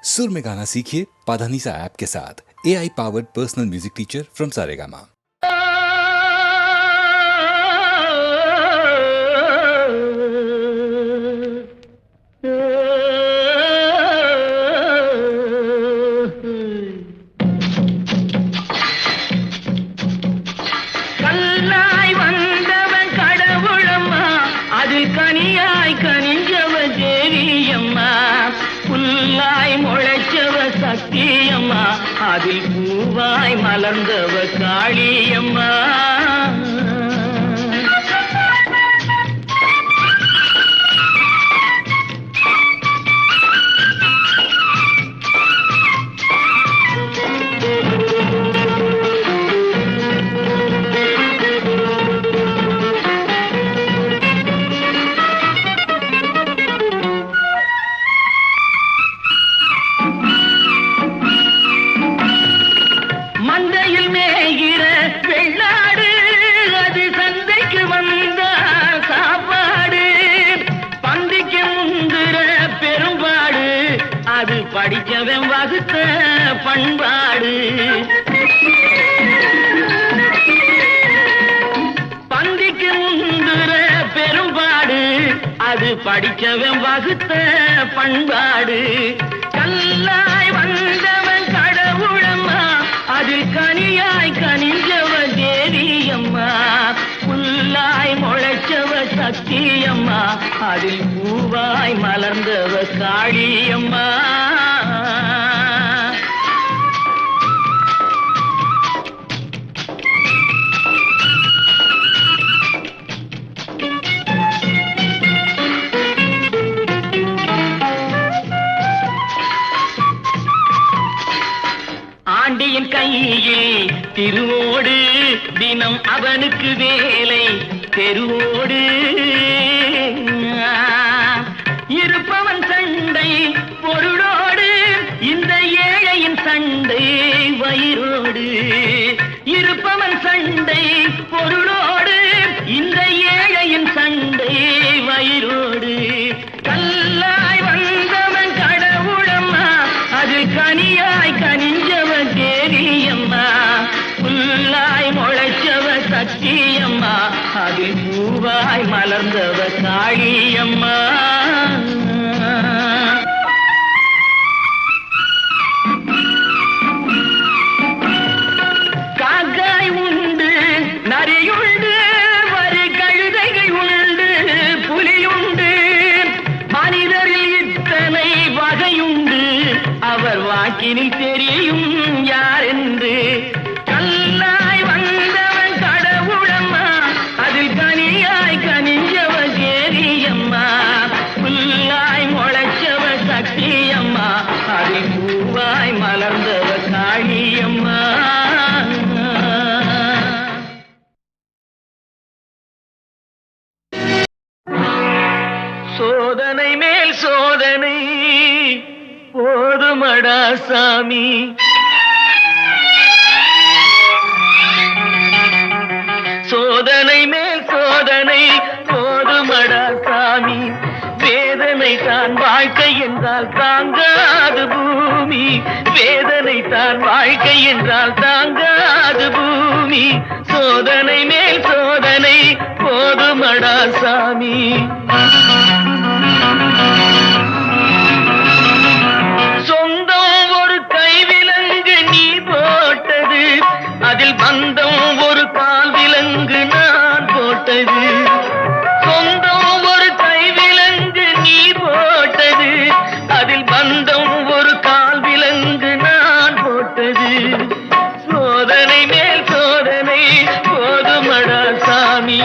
सुर में गाना सीखिए पाधानीसा ऐप के साथ। AI powered personal music teacher from Saregama. கல்லாய் வந்தவன் கடவுளம்மா, அதில் கனியாய் கனிஞ்சவ தேவியம்மா. புல்லாய் முளைச்சவ சக்தியம்மா, அதில் பூவாய் மலர்ந்தவ காளியம்மா. மந்தையில் மேகிற வெள்ளாடு, அது சந்தைக்கு வந்த சாப்பாடு. பந்திக்கு முந்துற பெரும்பாடு, அது படிச்சவன் வகுத்த பண்பாடு. பந்திக்கு முந்துற பெரும்பாடு, அது படிச்சவன் வகுத்த பண்பாடு. கல்லாய் வந்தவன் கடவுளம்மா, அதில் கனியாய் கனிஞ்சவ தேவியம்மா. புல்லாய் முளைச்சவ சக்தியம்மா, அதில் பூவாய் மலர்ந்தவ காளியம்மா. ஆண்டியின் கையில் திருவோடு, தினம் அவனுக்கு வேலை தெருவோடு. இருப்பவன் சண்டை பொருளோடு, இந்த ஏழையின் சண்டை வயிறோடு. இருப்பவன் சண்டை பொருளோடு, இந்த ஏழையின் சண்டை வயிறோடு. கல்லாய் வந்தவன் கடவுளம்மா, அது கனியாய் கனிஞ்சவ தேவியம்மா. புல்லாய் முளைச்சவ சக்தியம்மா, அதில் பூவாய் மலர்ந்தவ காளியம்மா. காக்காய் உண்டு, நரியுண்டு, வரி கழுதைகள் உண்டு, புலியுண்டு. மனிதரில் இத்தனை வகையுண்டு, அவர் வாக்கினில் தெரியும் யார் என்று. கல்லாய் வந்தவன் கடவுளம்மா, அதில் கனியாய் கனிஞ்சவ தேவியம்மா. புல்லாய் முளைச்சவ சக்தியம்மா, அதில் பூவாய் மலர்ந்தவ காளியம்மா. சோதனை மேல் சோதனை போதுமடா சாமி. சோதனை மேல் சோதனை போதுமடா சாமி. வேதனை தான் வாழ்க்கை என்றால் தாங்காது பூமி. வேதனை தான் வாழ்க்கை என்றால் தாங்காது பூமி. சோதனை மேல் சோதனை போதுமடா சாமி. சொந்தம் ஒரு கைவிலங்கு நீ போட்டது, அதில் பந்தம் ஒரு கால் விலங்கு நான் போட்டது. சொந்தம் ஒரு கைவிலங்கு நீ போட்டது, அதில் பந்தம் ஒரு கால் விலங்கு நான் போட்டது. சோதனை மேல் சோதனை போதுமடா சாமி.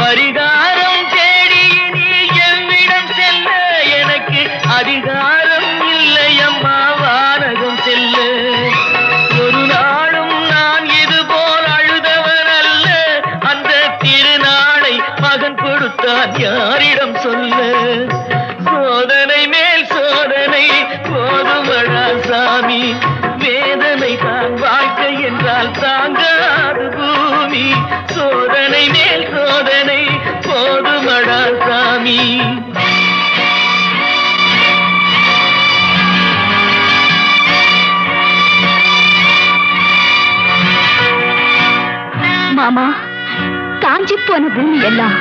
பரிகாரம் தேடி நீ எவ்விடம் செல்ல எனக்கு அதிகாரம் இல்லை அம்மா வானகம் செல்ல. ஒரு நாளும் நான் இது போல் அழுதவன் அல்ல. அந்த திருநாளை மகன் கொடுத்தான் யாரிடம் சொல்ல. சோதனை மேல் சோதனை போதுமடா சாமி. வேதனை தான் வாழ்க்கை என்றால் தாங்காது பூமி. சோதனை மேல் சோதனை போதுமடா சாமி. மாமா, காஞ்சி போன பூமி எல்லாம்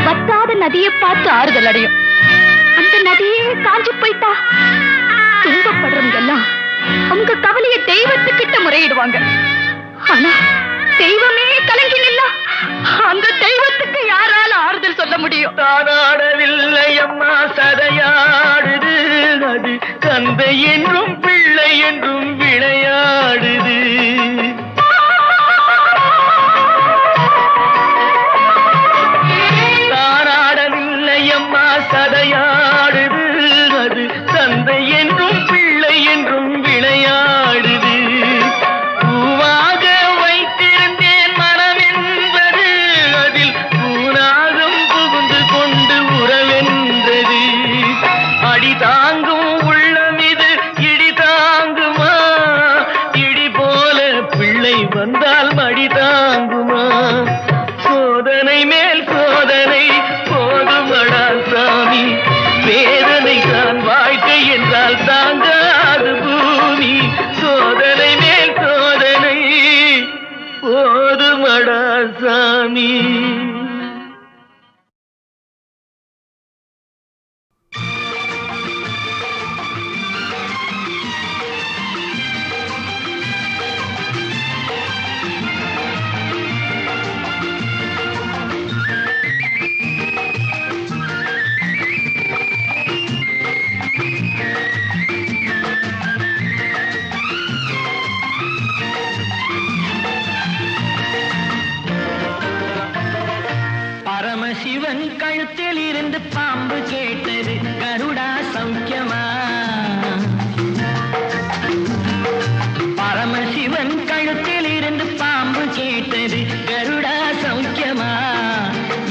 வத்தாத நதியை பார்த்து ஆறுதல் அடையும். அந்த நதியே காஞ்சி போயிட்டா துன்பப்படுறவங்க எல்லாம் அவங்க கவலைய தெய்வத்துக்கிட்ட முறையிடுவாங்க. ஆனா தெய்வமே கலங்கி நில்லா அந்த தெய்வத்துக்கு யாரால ஆறுதல் சொல்ல முடியும்? தானாடவில்லை அம்மா சதையாடுது. அது தந்தை என்றும் பிள்ளை என்றும் விளையாடுது. தானாடவில்லை அம்மா சதையாடுது. அது தந்தை என்றும் பிள்ளை என்றும் விளையாடுது. பூவாக வைத்திருந்தேன் மனம் என்பது அதில் பூனாகம் புகுந்து கொண்டு உறவென்றது. அடி தாங்கும் உள்ளம் இது இடி தாங்குமா? இடி போல பிள்ளை வந்தால் மடி தாங்குமா? சோதனை மேல் சோதனை போதுமடா சாமி. வேதனை தான் வாழ்க்கை என்றால் தாங்காது பூமி. சோதனை மேல் சோதனை போதுமடா சாமி. பரமசிவன் கழுத்தில் இருந்து பாம்பு கேட்டது கருடா சௌக்கியமா? பரமசிவன் கழுத்தில் இருந்து பாம்பு கேட்டது கருடா சௌக்கியமா?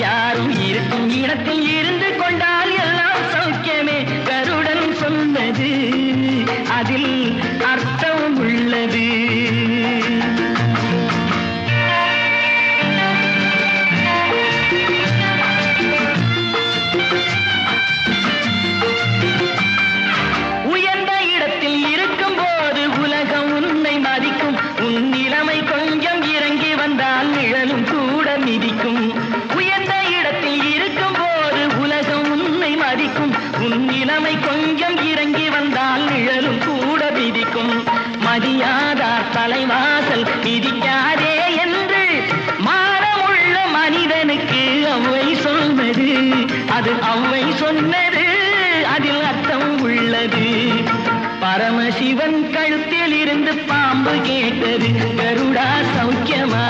யாரும் இருக்கும் இடத்தில் இருந்து கொண்டால் எல்லாம் சௌக்கியமே. கருடன் சொன்னது அதில் அர்த்தம் உள்ளது. கொஞ்சம் இறங்கி வந்தால் நிழலும் கூட விதிக்கும். மதியாதார் தலைவாசல் மிதிக்காதே என்று மானமுள்ள மனிதனுக்கு அவ்வை சொன்னது. அது அவ்வை சொன்னது அதில் அர்த்தம் உள்ளது. பரமசிவன் கழுத்தில் இருந்து பாம்பு கேட்டது கருடா சௌக்கியமா?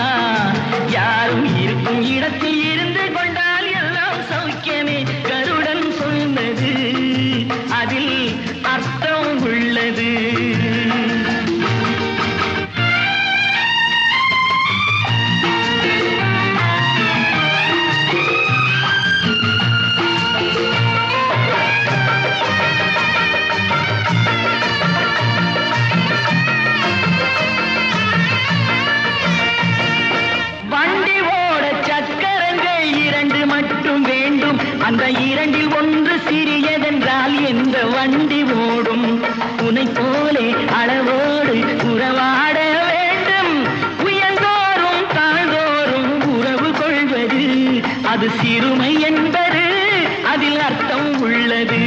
யாரும் இருக்கும் இடத்தில் இருந்து கொண்டால் எல்லாம் சௌக்கியமே. கருடன் சொன்னது அதில் அர்த்தம் உள்ளது. வண்டி ஓட சக்கரங்கள் இரண்டு மட்டும் வேண்டும். அந்த இரண்டில் ஒன்று சிறியதென்றால் எந்த வண்டி ஓடும்? உனை போலே அளவோடு உறவாட வேண்டும். உயர்ந்தோறும் தாழ்ந்தோறும் உறவு கொள்வது அது சிறுமை என்பது அதில் அர்த்தம் உள்ளது.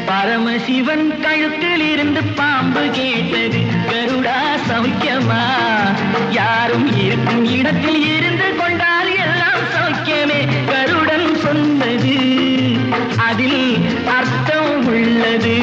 பரமசிவன் கழுத்தில் இருந்து பாம்பு கேட்டது கருடா சௌக்கியமா? யாரும் இருக்கும் இடத்தில் இருந்து கொண்டால் எல்லாம் சௌக்கியமே. கருடன் சொன்னது அதில் அர்த்தம் உள்ளது.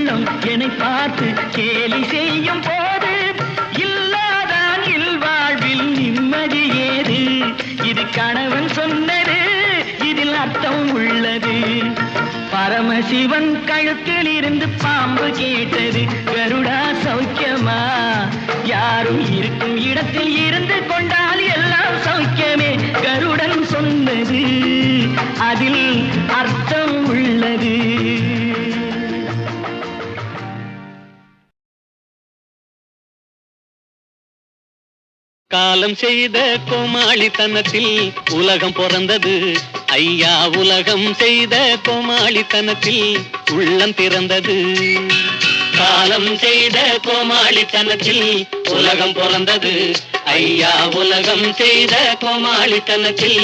உள்ளம் என்னை பார்த்து கேலி செய்யும் போது இல்லாதான் இல்வாழ்வில் நிம்மதி ஏது. இது கணவன் சொன்னது, இதில் அர்த்தம் உள்ளது. பரமசிவன் கழுத்தில் இருந்து பாம்பு கேட்டது, கருடா சௌக்கியமா? யாரும் இருக்கும் இடத்தில் இருந்து கொண்டால் எல்லாம் சௌக்கியமே. கருடன் சொன்னது, அதில் அர்த்தம் உள்ளது. காலம் செய்த கோமாளித்தனத்தில் உலகம் பிறந்தது ஐயா. உலகம் செய்த கோமாளித்தனத்தில் உள்ளம் பிறந்தது. காலம் செய்த கோமாளித்தனத்தில் உலகம் பிறந்தது ஐயா. உலகம் செய்த கோமாளித்தனத்தில்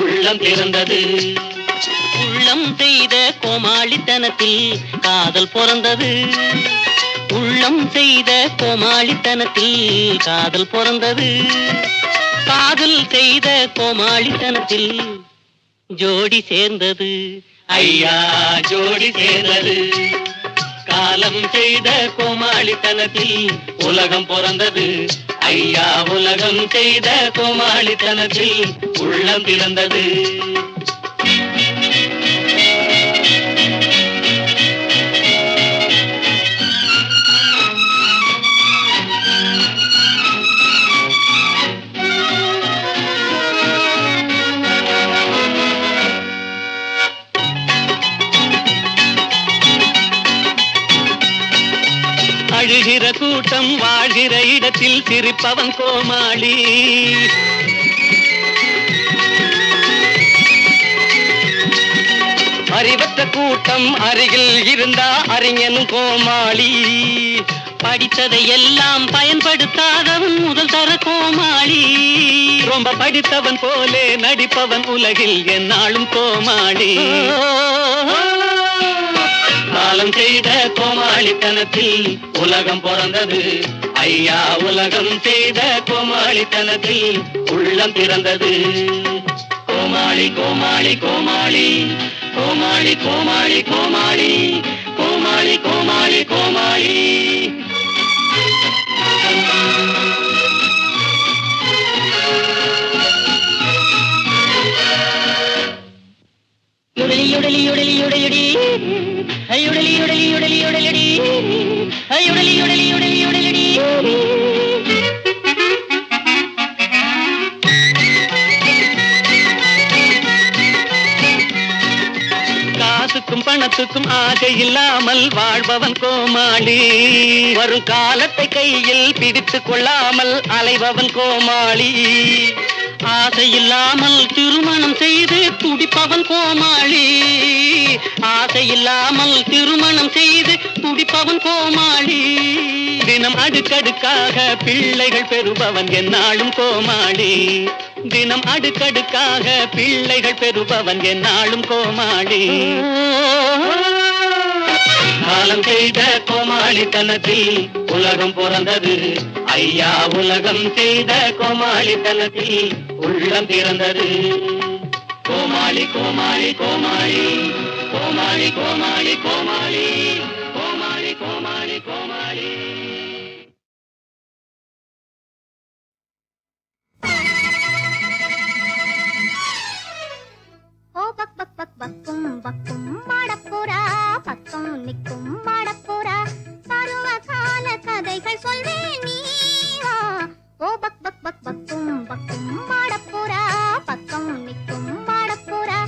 உள்ளம் பிறந்தது. உள்ளம் செய்த கோமாளித்தனத்தில் காதல் பிறந்தது. உள்ளம் செய்த கோமாளித்தனத்தில் காதல் பிறந்தது. காதல் செய்த கோமாளித்தனத்தில் ஜோடி சேர்ந்தது ஐயா. ஜோடி சேர்ந்தது. காலம் செய்த கோமாளித்தனத்தில் உலகம் பிறந்தது ஐயா. உலகம் செய்த கோமாளித்தனத்தில் உள்ளம் பிறந்தது. அழுகிற கூட்டம் வாழ்கிற இடத்தில் சிரிப்பவன் கோமாளி. அறிவற்ற கூட்டம் அருகில் இருந்தா அறிஞனும் கோமாளி. படித்ததை எல்லாம் பயன்படுத்தாதவன் முதல் தர கோமாளி. ரொம்ப படித்தவன் போலே நடிப்பவன் உலகில் எந்நாளும் கோமாளி. காலம் செய்த கோமாளித்தனத்தில் உலகம் பிறந்தது ஐயா. உலகம் செய்த கோமாளித்தனத்தில் உள்ளம் பிறந்தது. கோமாளி கோமாளி கோமாளி கோமாளி கோமாளி கோமாளி கோமாளி கோமாளி கோமாளி. யுடலி யுடலி யுடலி யுடலி யுடலி யுடலி யுடலி யுடலி யுடலி யுடலி யுடலி யுடலி. காசுக்கும் பணத்துக்கும் ஆசை இல்லாமல் வாழ்பவன் கோமாளி. வரும் காலத்தை கையில் பிடித்துக் கொள்ளாமல் அலைபவன் கோமாளி. ஆசை இல்லாமல் திருமணம் செய்து துடிப்பவன் கோமாளி. ஆசை இல்லாமல் திருமணம் செய்து துடிப்பவன் கோமாளி. தினம் அடுக்கடுக்காக பிள்ளைகள் பெறுபவன் எந்நாளும் கோமாளி. தினம் அடுக்கடுக்காக பிள்ளைகள் பெறுபவன் எந்நாளும் கோமாளி. காலம் செய்த கோமாளித்தனத்தில் உலகம் பிறந்தது ஐயா. உலகம் செய்த கோமாளித்தனத்தில் உள்ளம் பிறந்தது. கோமாளி கோமாளி கோமாளி கோமாளி கோமாளி கோமாளி கோமாளி கோமாளி கோமாளி. ஓ பக் பக் பக் பக்கும் பக்கும் மாடப்புறா, பக்கம் நிற்கும் மாடப்புறா, பருவ கால கதைகள் சொல்வேன் நீ வா. ஓ பக் பக் பக் பக்கும் பக்கும் மாடப்புறா, பக்கம் நிற்கும் மாடப்புறா,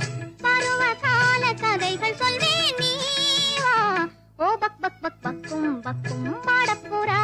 பருவ கால கதைகள் சொல்வேன் நீ வா. ஓ பக் பக் பக் பக்கும் பக்கும் மாடப்புறா.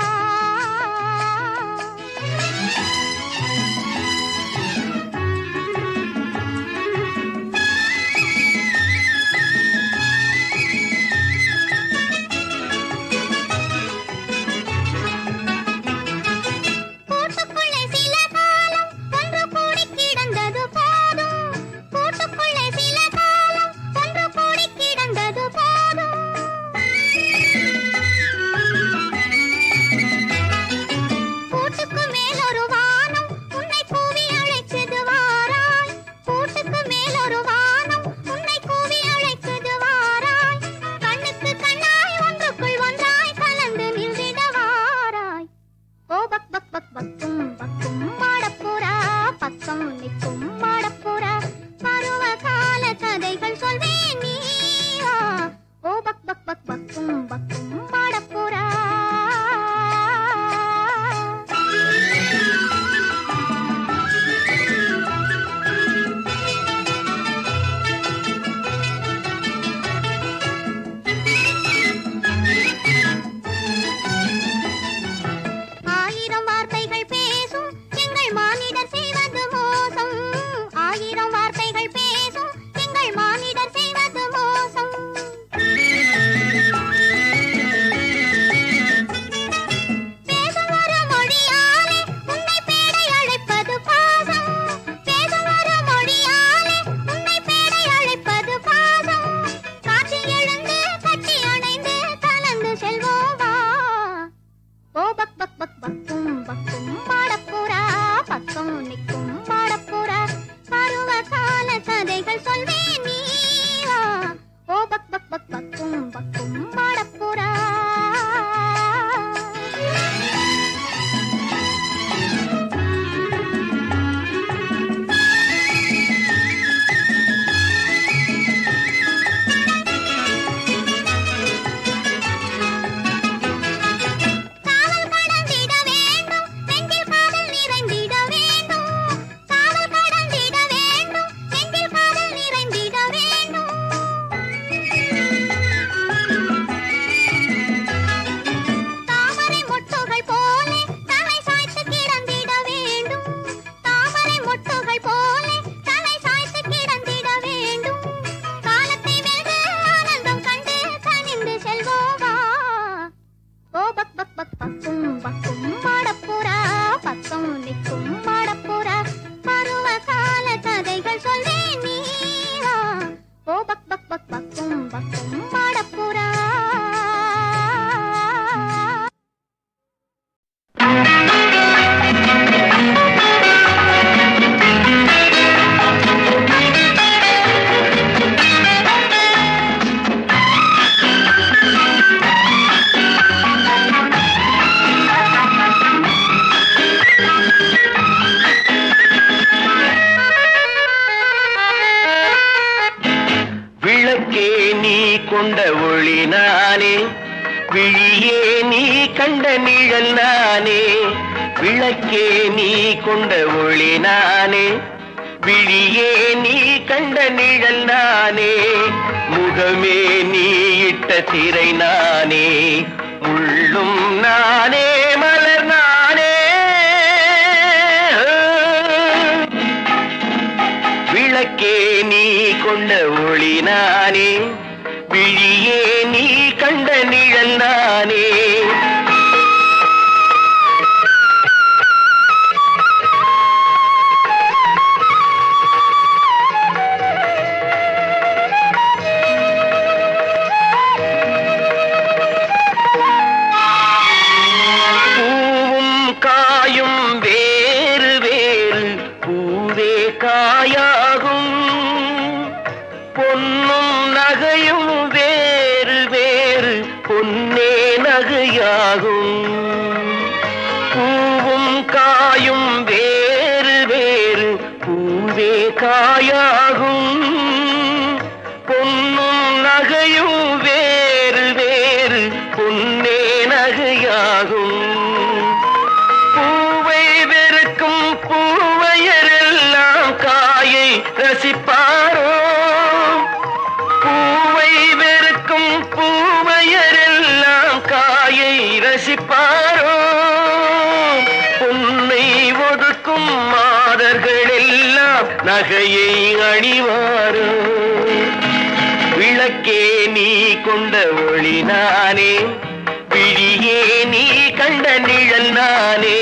கொண்ட ஒளி நானே, விழியே நீ கண்ட நிழல் நானே. விளக்கே நீ கொண்ட ஒளி நானே, விழியே நீ கண்ட நிழல் நானே. முகமே நீ இட்ட திரை நானே, முள்ளும் நானே, மலர் நானே. விளக்கே நீ கொண்ட ஒளி நானே, விழியே நீ கண்ட நிழல் நானே. பூவும் காயும் வேறு வேறு, பூவே காயாகும். பொன்னும் நகையும் வேறு வேறு, பொன்னே நகையாகும். பூவும் காயும் வேறு வேறு, பூவே காயாகும். பொன்னும் நகையும் வேறு வேறு, பொன்னே நகையாகும். பூவை வெறுக்கும் பூவையரெல்லாம் காயை ரசிப்பாரோ? பூவை வெறுக்கும் பூவையரெல்லாம் காயை ரசிப்பாரோ? பொன்னை ஒதுக்கும் மாதர்கள் எல்லாம் நகையை அணிவாரோ? விளக்கே நீ கொண்ட ஒளி நானே, விழியே நீ கண்ட நிழல் நானே.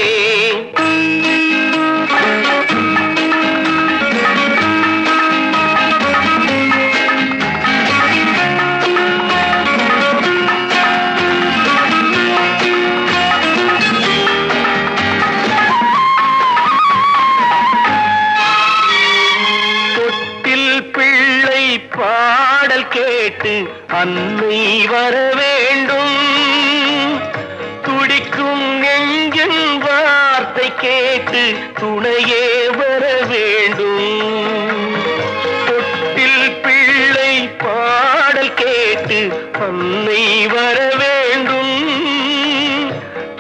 பாடல் கேட்டு அன்னை வர வேண்டும். துடிக்கும் நெஞ்சின் வார்த்தை கேட்டு துணையே வர வேண்டும். தொட்டில் பிள்ளை பாடல் கேட்டு அன்னை வர வேண்டும்.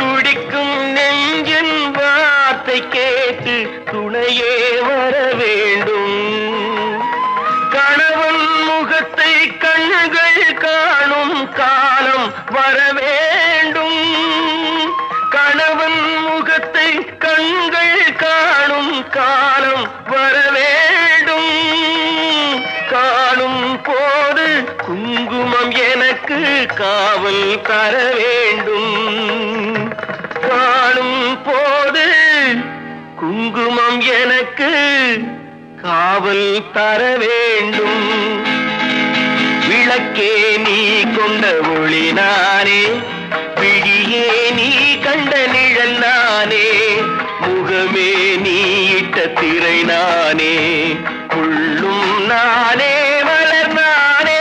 துடிக்கும் நெஞ்சின் வார்த்தை கேட்டு துணையே வர வேண்டும். கணவன் முகத்தை கண்கள் காணும் காலம் வர வேண்டும். கணவன் முகத்தை கண்கள் காணும் காலம் வர வேண்டும். காணும் போது குங்குமம் எனக்கு காவல் தர வேண்டும். காணும் போது குங்குமம் எனக்கு காவல் தர வேண்டும். விளக்கே நீ கொண்ட ஒளி நானே, விழியே நீ கண்ட நிழல் நானே. முகமே நீ இட்ட திரை நானே, முள்ளும் நானே, மலர் நானே.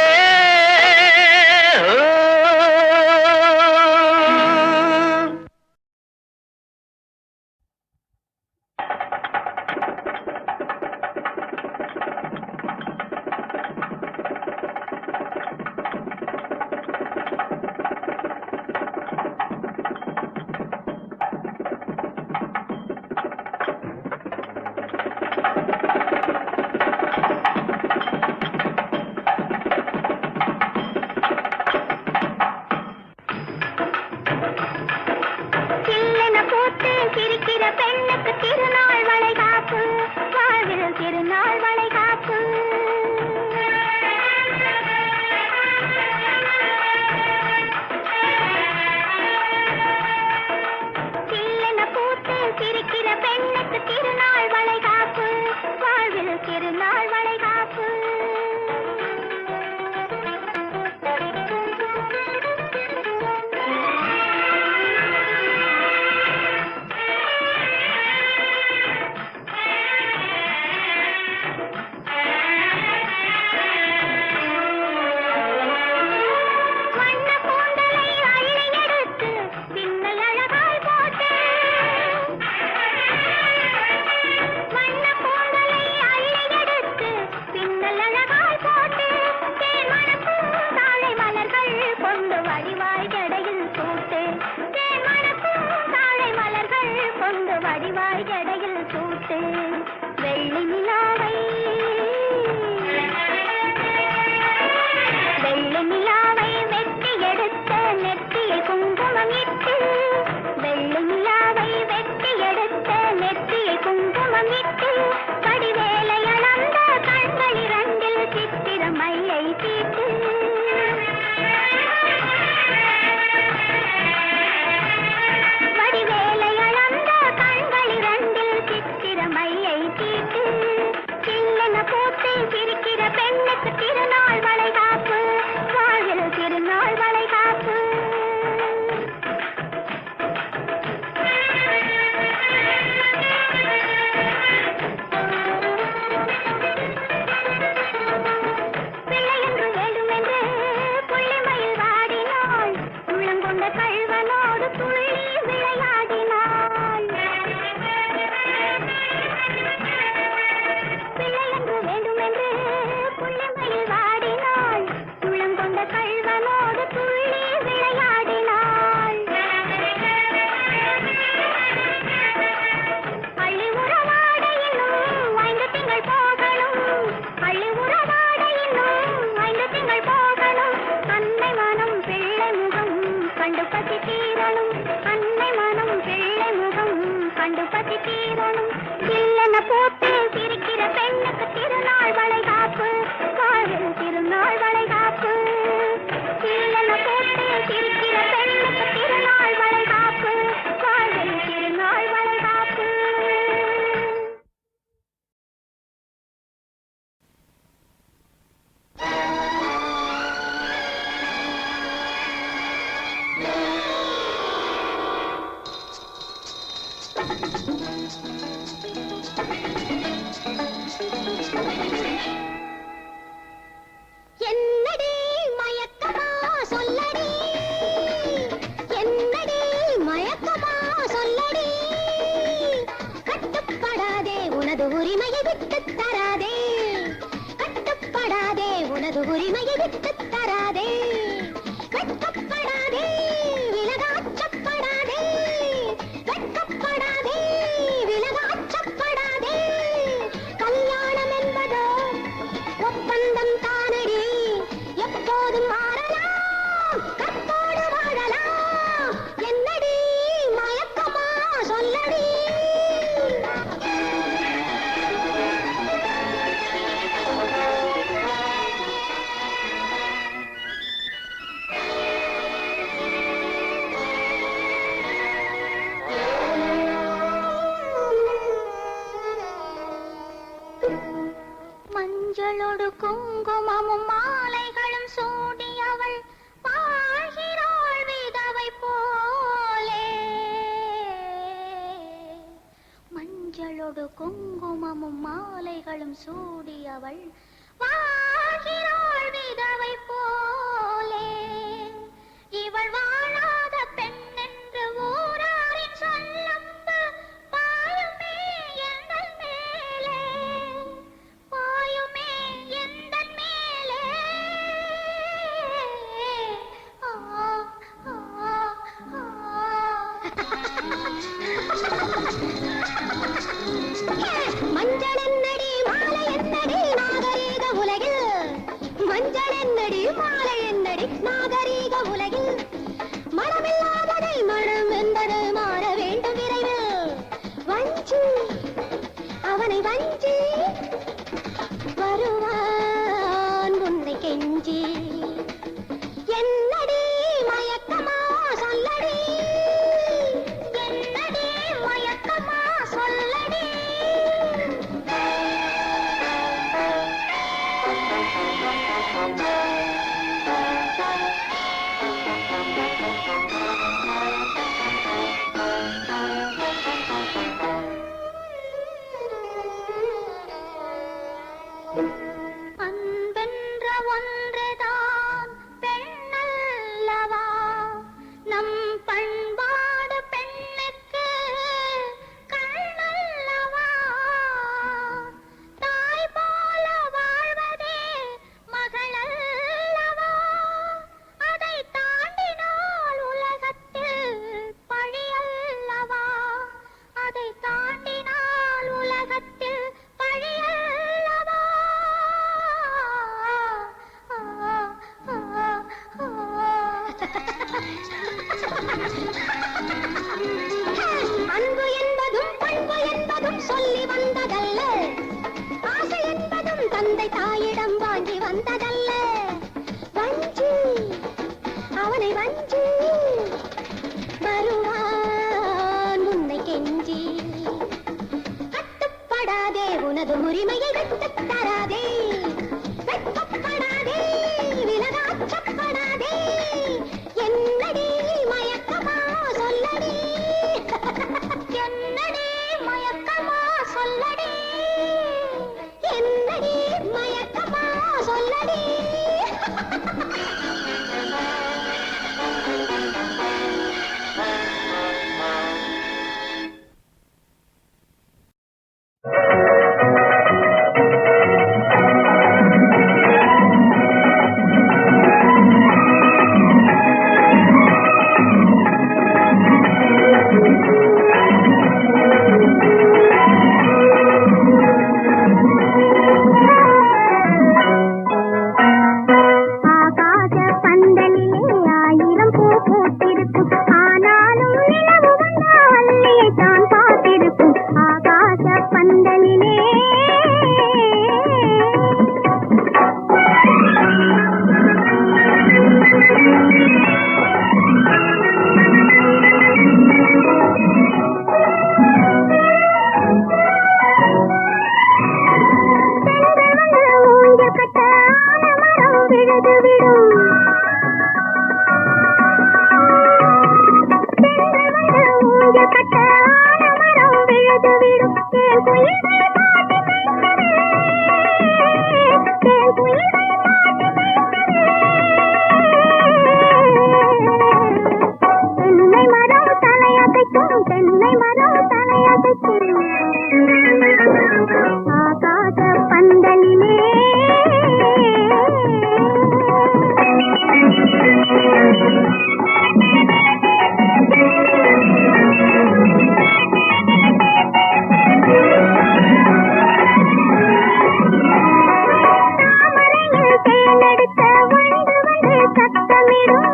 கள்வனோடு துள்ளி விளையாடினாள். பிள்ளை என்று வேண்டுமென்று புள்ளிமையில் வாடினாள். உள்ளம் கொண்ட கள்வனோடு துள்ளி விளையாடினாள். பள்ளி உறவாட இன்னும் 5 திங்கள் போகணும். பள்ளி உறவாட இன்னும் 5 திங்கள் போகணும். அன்னை மனம் பிள்ளை முகம் கண்டு பசி தீரணும். அன்னை மனம் பிள்ளை முகம் கண்டு பசி தீரணும். இல்லென போட்டு சிரிக்கிற பெண்ணுக்கு திருநாள் வளைகாப்பு. வாழ்வில் திருநாள் வளைகாப்பு. இல்லென போட்டு சிரிக்கிற பெண்ணுக்கு திருநாள் வளைகாப்பு. வாழ்வில் திருநாள் வளைகாப்பு. என்னடி மயக்கமா சொல்லடி. என்னடி மயக்கமா சொல்லடி. கட்டுப்படாதே உனது உரிமையை விட்டுத் தராதே. கட்டுப்படாதே உனது உரிமையை விட்டுத் தராதே. வெட்கப்படாதே விலகாச்சப்படாதே. வெட்கப்படாதே விலகாச்சப்படாதே. கல்யாணம் என்பதோ ஒப்பந்தம் தானடி. எப்போதும் மாறலாம் கத்தோடு வாழலாம். என்னடி மயக்கமா சொல்லடி. மஞ்சளோடு குங்குமமும் மாலைகளும் சூடியவள் வாழ்கிறாள் விதவை போலே. மஞ்சளோடு குங்குமமும் மாலைகளும் சூடியவள் வாழ்கிறாள் விதவை போலே. இவள் வாழாத பெண் என்று ஊராரின் சொல்லம்பு பாயுமே எங்கள் மேலே. பாயுமே எந்தன் மேலே. ஆ, ஆ, ஆ. மஞ்சள் என்னடி மாலை என்னடி நாகரீக உலகில். மஞ்சள் என்னடி மாலை என்னடி நாகரீக உலகில். மனமில்லாததை மனம் என்பது மாற வேண்டும் விரைவில். வஞ்சி அவனை வஞ்சி வருவான் உன்னை கெஞ்சி. என்னடி மயக்கமா சொல்லடி. என்னடி மயக்கமா சொல்லடி. அன்பென்ற ஒன்றுதான் பெண்ணல்லவா. நம் பண்பாடு பெண்ணுக்கு கண்ணல்லவா. தாய் போல வாழ்வதே மகளல்லவா. அதை தாண்டினால் உலக கட்ட ஆலமரம் விழுது விடும் தேன் குயில்கள் பாட்டு தேன் குயில்கள் தென்னை மரம் தலையசைக்கும் தென்னை மரம் தலையசைக்கும் ஆகாச பந்தலிலே தாமரையில் தேனெடுத்த வண்டு வந்து சத்தமிடும்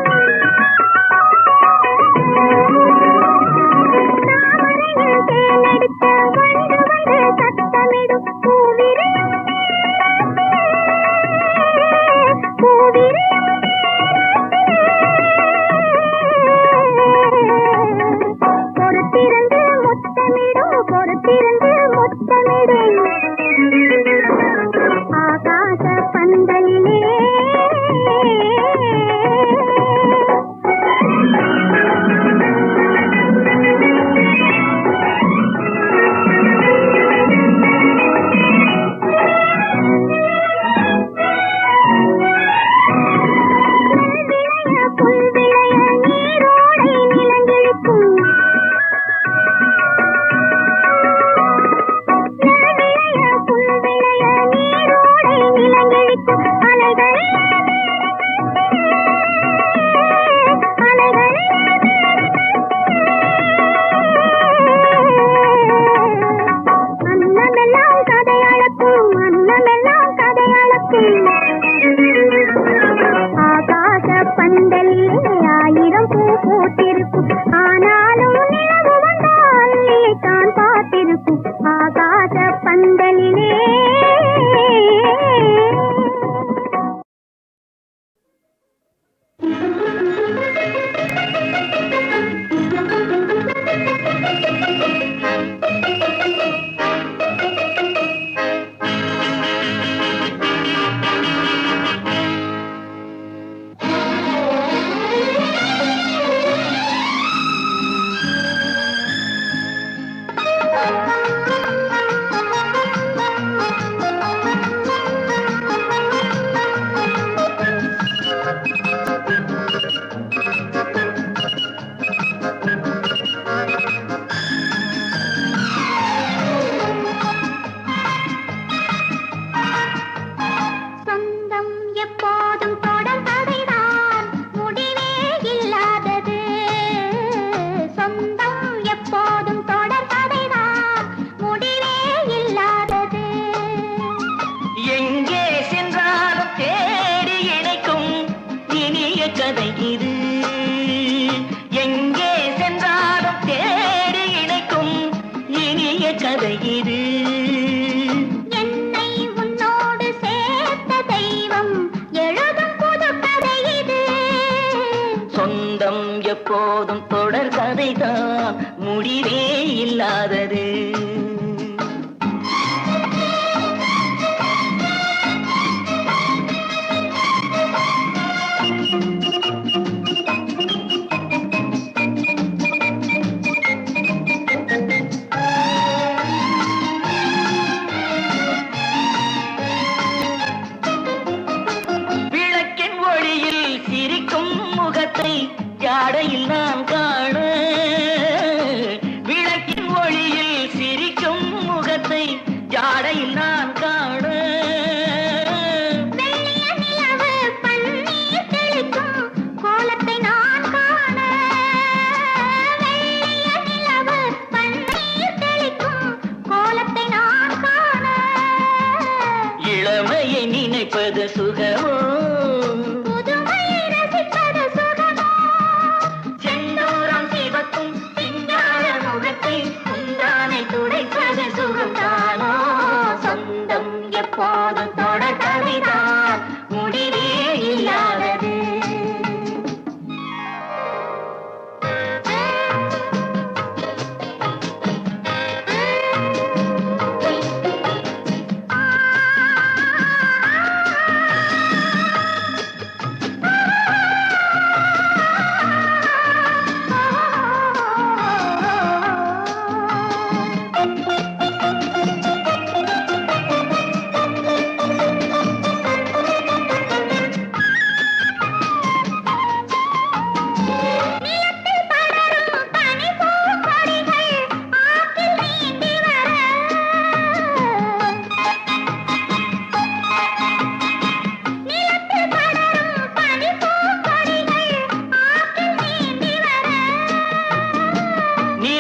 தாமரையில் தேனெடுத்த வண்டு வந்து சத்தமிடும் பூவிரியும் பூவிரியும் பொறுத்திருந்து முத்தமிடும் பொறுத்திருந்து முத்தமிடும் ஆகாச பந்தலிலே புல் விளைய நீரோடை நிலங்கிழிக்கும் விளைய புல் விளைய நீரோடை நிலங்கிழிக்கும் அலைகள் அலைகள் அன்னமெல்லாம் கதை அளக்கும் அன்னமெல்லாம் கதை அளக்கும் ஆகாச பந்தலிலே ஆயிரம் பூ பூத்திருக்கும் ஆனாலும் நிலவு வந்தால் தான் பார்த்திருக்கும் ஆகாச பந்தலிலே சொந்தம் எப்போதும் தொடர் கதைதான் முடிவே இல்லாதது சொந்தம் எப்போதும் தொடர் கதைதான் முடிவே இல்லாதது எங்கே சென்றாலும் தேடி இணைக்கும் இனிய கதை இது எங்கே சென்றாலும் தேடி இணைக்கும் இனிய கதை இது என்னை உன்னோடு சேர்த்த தெய்வம் எழுதும் புது கதை இது சொந்தம் எப்போதும் தொடர் கதைதான் முடிவே இல்லாதது விளக்கின் ஒளியில் சிரிக்கும் முகத்தை ஜாடையில் நான் காண விளக்கின் ஒளியில் சிரிக்கும்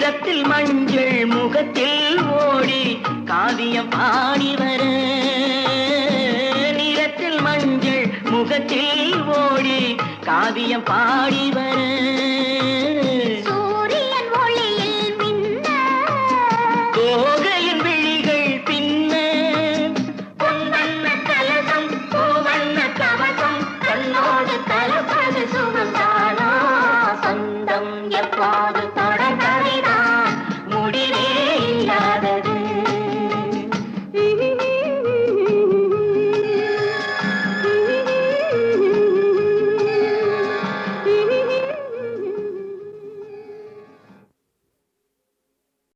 நிறத்தில் மஞ்சள் முகத்தில் ஓடி காவியம் பாடி வர நிறத்தில் மஞ்சள் முகத்தில் ஓடி காவியம் பாடி வர